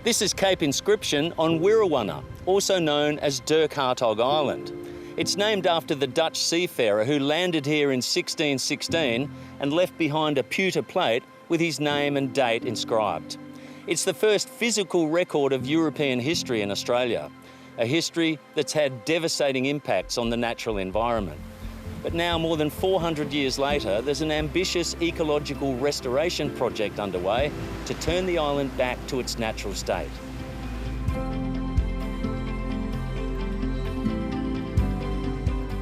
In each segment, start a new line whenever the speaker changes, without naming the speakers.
This is Cape Inscription on Wirrawanna, also known as Dirk Hartog Island. It's named after the Dutch seafarer who landed here in 1616 and left behind a pewter plate with his name and date inscribed. It's the first physical record of European history in Australia, a history that's had devastating impacts on the natural environment. But now, more than 400 years later, there's an ambitious ecological restoration project underway to turn the island back to its natural state.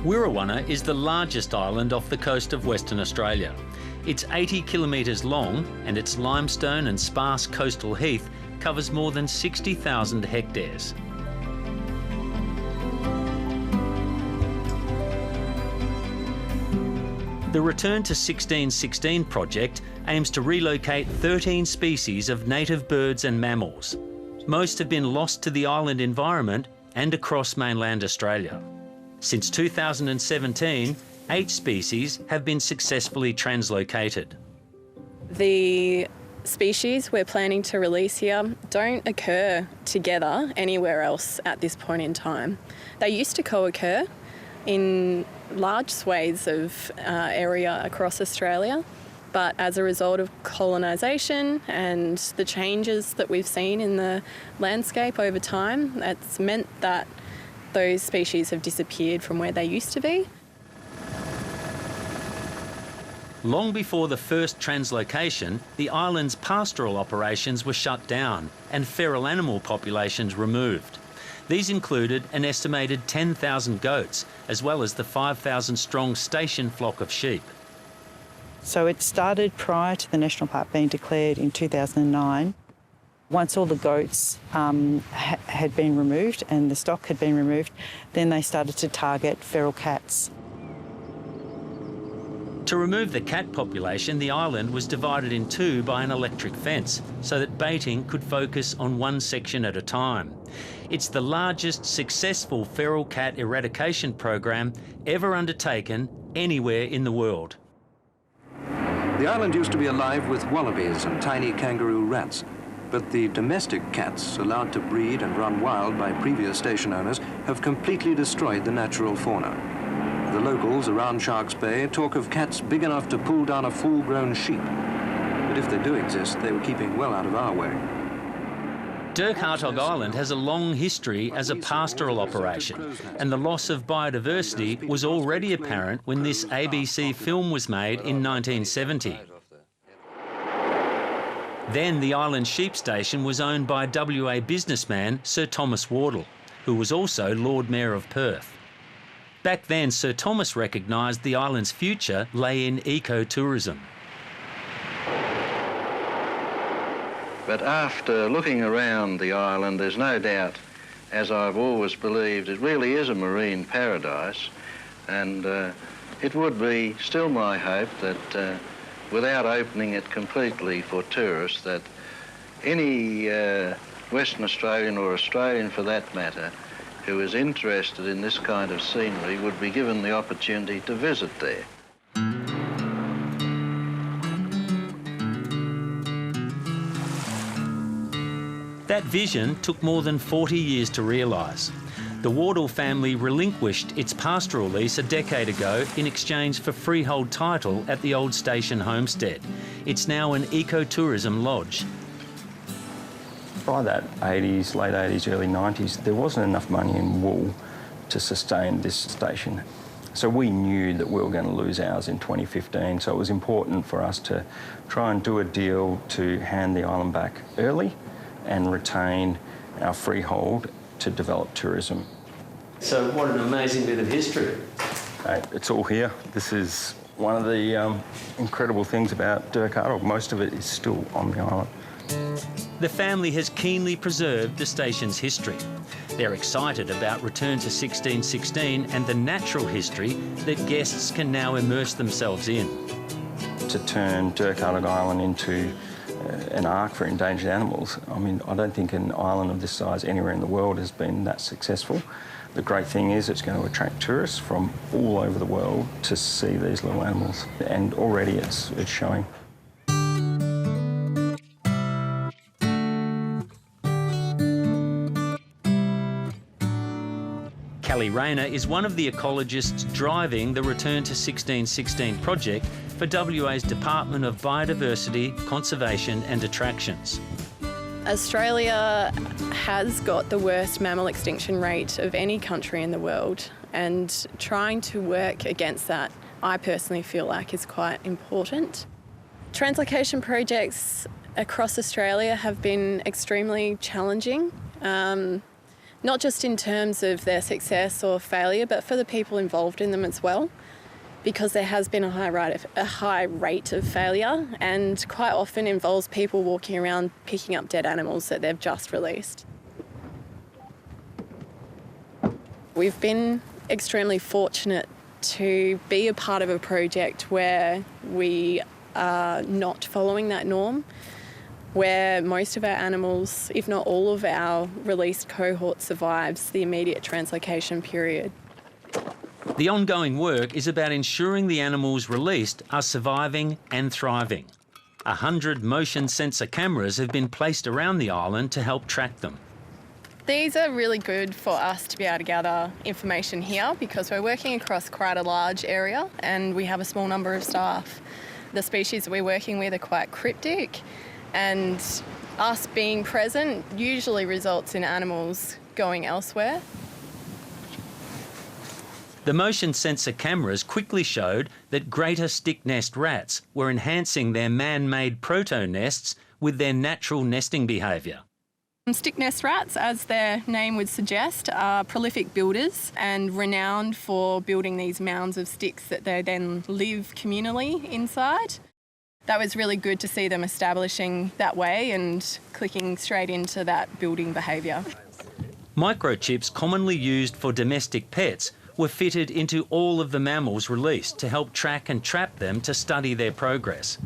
Wirrawanna is the largest island off the coast of Western Australia. It's 80 kilometres long and its limestone and sparse coastal heath covers more than 60,000 hectares. The Return to 1616 project aims to relocate 13 species of native birds and mammals. Most have been lost to the island environment and across mainland Australia. Since 2017, 8 species have been successfully translocated.
The species we're planning to release here don't occur together anywhere else at this point in time. They used to co-occur in large swathes of area across Australia, but as a result of colonisation and the changes that we've seen in the landscape over time, that's meant that those species have disappeared from where they used to be.
Long before the first translocation, the island's pastoral operations were shut down and feral animal populations removed. These included an estimated 10,000 goats, as well as the 5,000-strong station flock of sheep.
So it started prior to the National Park being declared in 2009. Once all the goats had been removed and the stock had been removed, then they started to target feral cats.
To remove the cat population, the island was divided in two by an electric fence so that baiting could focus on one section at a time. It's the largest successful feral cat eradication program ever undertaken anywhere in the world.
The island used to be alive with wallabies and tiny kangaroo rats, but the domestic cats allowed to breed and run wild by previous station owners have completely destroyed the natural fauna. The locals around Sharks Bay talk of cats big enough to pull down a full-grown sheep. But if they do exist, they were keeping well out of our way.
Dirk Hartog Island has a long history as a pastoral operation, and the loss of biodiversity was already apparent when this ABC film was made in 1970. Then the island sheep station was owned by WA businessman Sir Thomas Wardle, who was also Lord Mayor of Perth. Back then, Sir Thomas recognised the island's future lay in ecotourism.
But after looking around the island, there's no doubt, as I've always believed, it really is a marine paradise, and it would be still my hope that without opening it completely for tourists, that any Western Australian or Australian for that matter who is interested in this kind of scenery would be given the opportunity to visit there.
That vision took more than 40 years to realise. The Wardle family relinquished its pastoral lease a decade ago in exchange for freehold title at the old station homestead. It's now an ecotourism lodge.
By that 80s, late 80s, early 90s, there wasn't enough money in wool to sustain this station. So we knew that we were going to lose ours in 2015, so it was important for us to try and do a deal to hand the island back early and retain our freehold to develop tourism.
So what an amazing bit of history.
It's all here. This is one of the incredible things about Dirk Hartog. Most of it is still on the island.
The family has keenly preserved the station's history. They're excited about Return to 1616 and the natural history that guests can now immerse themselves in.
To turn Dirk Hartog Island into an ark for endangered animals, I mean, I don't think an island of this size anywhere in the world has been that successful. The great thing is it's going to attract tourists from all over the world to see these little animals, and already it's showing.
Sally Rayner is one of the ecologists driving the Return to 1616 project for WA's Department of Biodiversity, Conservation and Attractions.
Australia has got the worst mammal extinction rate of any country in the world, and trying to work against that, I personally feel like, is quite important. Translocation projects across Australia have been extremely challenging, not just in terms of their success or failure, but for the people involved in them as well, because there has been a high rate of failure, and quite often involves people walking around picking up dead animals that they've just released. We've been extremely fortunate to be a part of a project where we are not following that norm, where most of our animals, if not all of our released cohort, survives the immediate translocation period.
The ongoing work is about ensuring the animals released are surviving and thriving. 100 motion sensor cameras have been placed around the island to help track them.
These are really good for us to be able to gather information here because we're working across quite a large area and we have a small number of staff. The species that we're working with are quite cryptic, and us being present usually results in animals going elsewhere.
The motion sensor cameras quickly showed that greater stick nest rats were enhancing their man-made proto-nests with their natural nesting behaviour.
Stick nest rats, as their name would suggest, are prolific builders and renowned for building these mounds of sticks that they then live communally inside. That was really good to see them establishing that way and clicking straight into that building behaviour.
Microchips commonly used for domestic pets were fitted into all of the mammals released to help track and trap them to study their progress.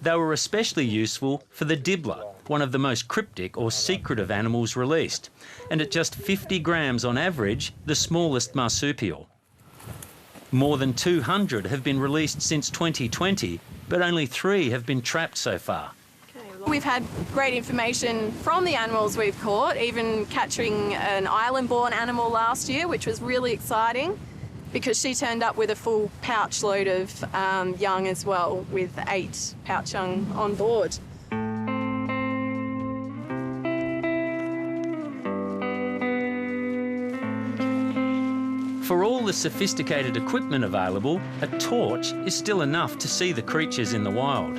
They were especially useful for the dibbler, one of the most cryptic or secretive animals released, and at just 50 grams on average, the smallest marsupial. More than 200 have been released since 2020, but only 3 have been trapped so far.
We've had great information from the animals we've caught, even catching an island-born animal last year, which was really exciting because she turned up with a full pouch load of young as well, with 8 pouch young on board.
For all the sophisticated equipment available, a torch is still enough to see the creatures in the wild.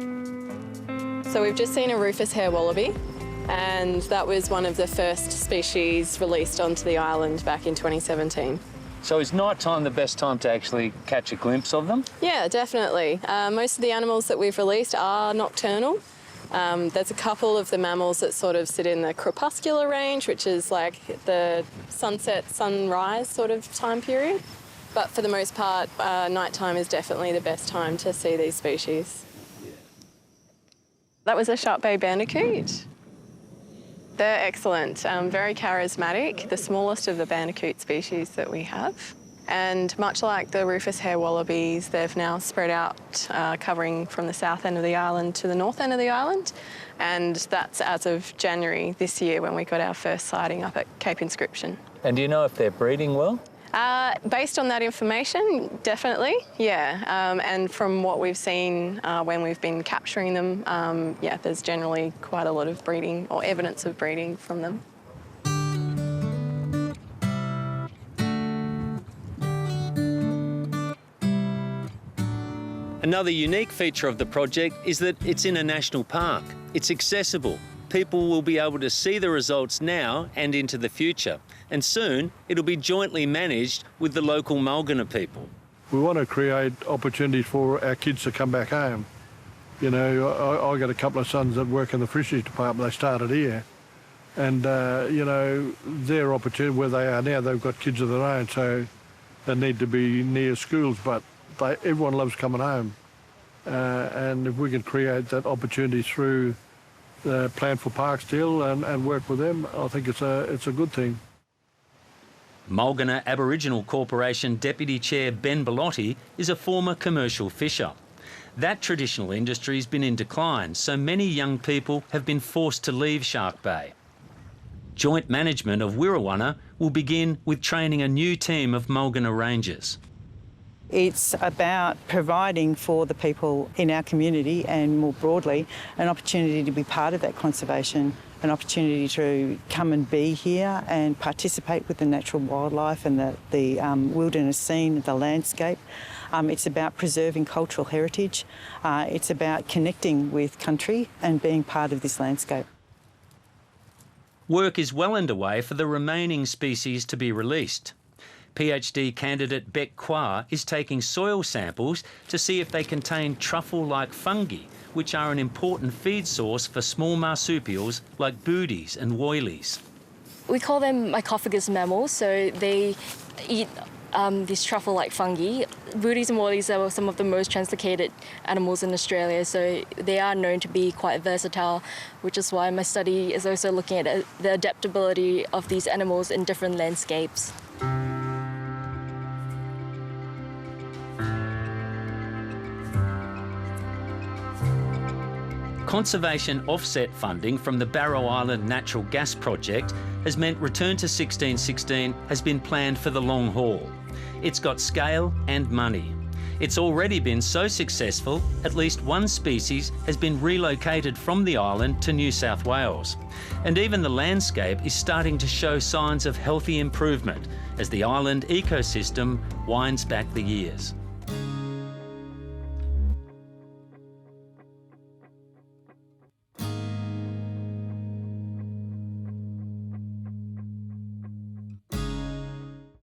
So we've just seen a rufous hair wallaby, and that was one of the first species released onto the island back in 2017.
So is night time the best time to actually catch a glimpse of them?
Yeah, definitely. Most of the animals that we've released are nocturnal. There's a couple of the mammals that sort of sit in the crepuscular range, which is like the sunset, sunrise sort of time period. But for the most part, nighttime is definitely the best time to see these species. That was a sharp-bay bandicoot. They're excellent, very charismatic, the smallest of the bandicoot species that we have. And much like the rufous hair wallabies, they've now spread out, covering from the south end of the island to the north end of the island. And that's as of January this year when we got our first sighting up at Cape Inscription.
And do you know if they're breeding well?
Based on that information, definitely, yeah. And from what we've seen when we've been capturing them, yeah, there's generally quite a lot of breeding or evidence of breeding from them.
Another unique feature of the project is that it's in a national park. It's accessible. People will be able to see the results now and into the future. And soon, it'll be jointly managed with the local Mulgana people.
We want to create opportunities for our kids to come back home. You know, I got a couple of sons that work in the fisheries department. They started here. And, you know, their opportunity, where they are now, they've got kids of their own, so they need to be near schools, but everyone loves coming home. And if we can create that opportunity through the Plan for Parks deal and work with them, I think it's a good thing.
Mulgana Aboriginal Corporation Deputy Chair Ben Bellotti is a former commercial fisher. That traditional industry's been in decline, so many young people have been forced to leave Shark Bay. Joint management of Wirrawana will begin with training a new team of Mulgana Rangers.
It's about providing for the people in our community and more broadly an opportunity to be part of that conservation, an opportunity to come and be here and participate with the natural wildlife and the wilderness scene, the landscape. It's about preserving cultural heritage. It's about connecting with country and being part of this landscape.
Work is well underway for the remaining species to be released. PhD candidate Beck Kwa is taking soil samples to see if they contain truffle-like fungi, which are an important feed source for small marsupials like booties and woylies.
We call them mycophagus mammals, so they eat these truffle-like fungi. Booties and woylies are some of the most translocated animals in Australia, so they are known to be quite versatile, which is why my study is also looking at the adaptability of these animals in different landscapes.
Conservation offset funding from the Barrow Island Natural Gas Project has meant Return to 1616 has been planned for the long haul. It's got scale and money. It's already been so successful, at least one species has been relocated from the island to New South Wales. And even the landscape is starting to show signs of healthy improvement as the island ecosystem winds back the years.